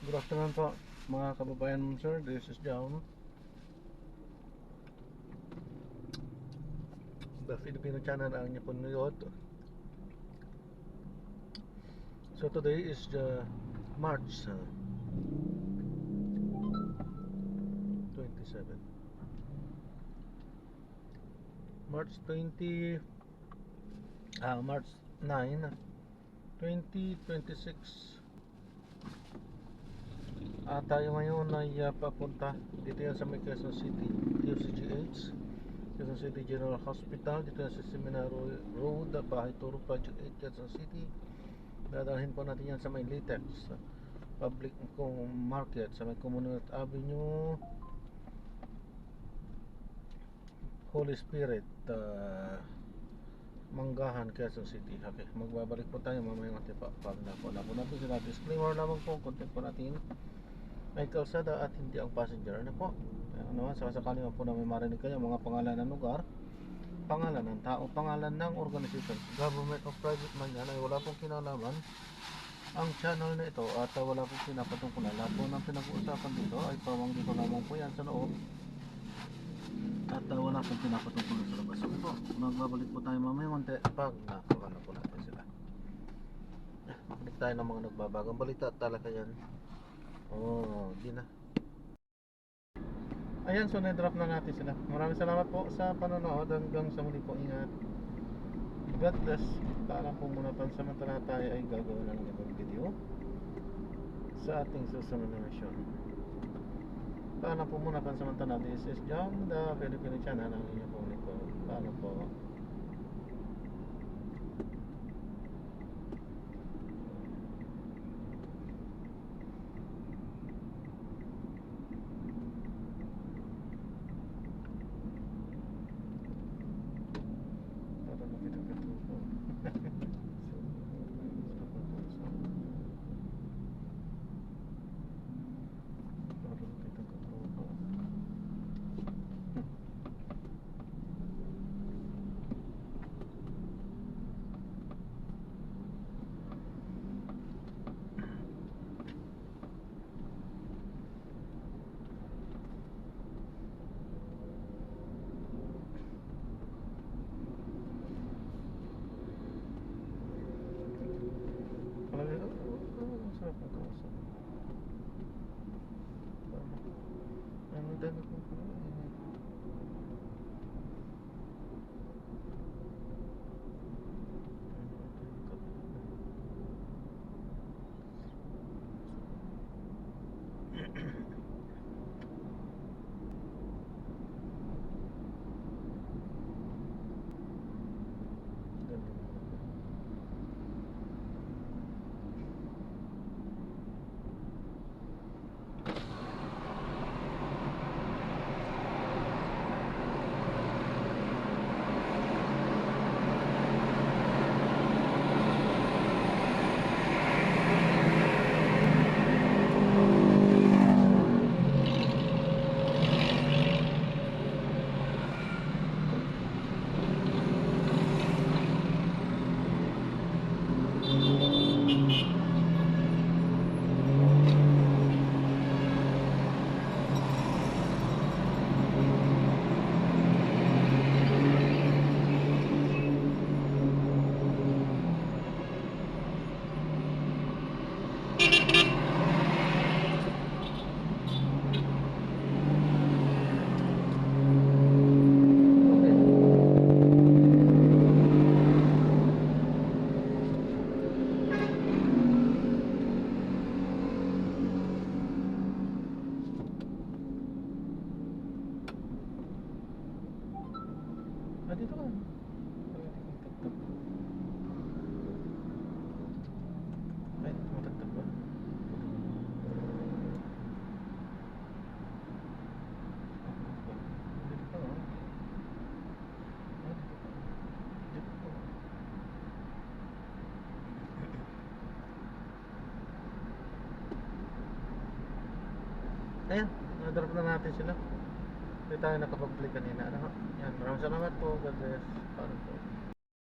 Good afternoon po mga kababayan, sir. This is John, the Filipino channel ang inyong punuyot. So today is the March 27 March 20 March 9 2026. Tayo ngayon ay papunta dito yan sa may Quezon City QCGH, Quezon City General Hospital. Dito yan sa Seminary Road, Bahay Turo, Project 8, Quezon City. Dadalhin po natin yan sa may Litex Public Market, sa may Commonwealth Avenue, Holy Spirit, Manggahan, Quezon City. Okay, magbabalik po tayo mamaya ng pag na po natin sila. Disclaimer lamang po, content po natin may kalsada at hindi ang passenger. Ano po? Ano, sakasakali po na may marinig kayo mga pangalan ng lugar, pangalan ng tao, pangalan ng organization, government o private man yan, ay wala pong kinalaman ang channel na ito at wala pong pinapatungkulan. Lahat po ng pinag-uusapan dito ay pamangkin ko lamang po yan sa loob at wala pong pinapatungkulan sa labas. Okay po, magbabalik po tayo mamaya konti pag nakakala po natin sila. Balik tayo ng mga nagbabagang balita at talaga yan. Di na. Ayan, so na-drop na natin sila. Maraming salamat po sa panonood. Hanggang sa muli po, ingat. God bless. Paalam po muna, pansamantala tayo ay gagawa na ng ibang video sa ating susunod na mission. Paalam po muna, pansamantala. This is John, the Filipino channel ang inyong po. Paalam po. Sarap ng kausap. Ang dami kong dito ka. Ay, matagtag ba? Dito ka. Dito ka. Ayan, na-drop na natin sila. Hindi tayo nakapag-play kanina. Ano? Yan, maraming salamat po. God bless. Paano po?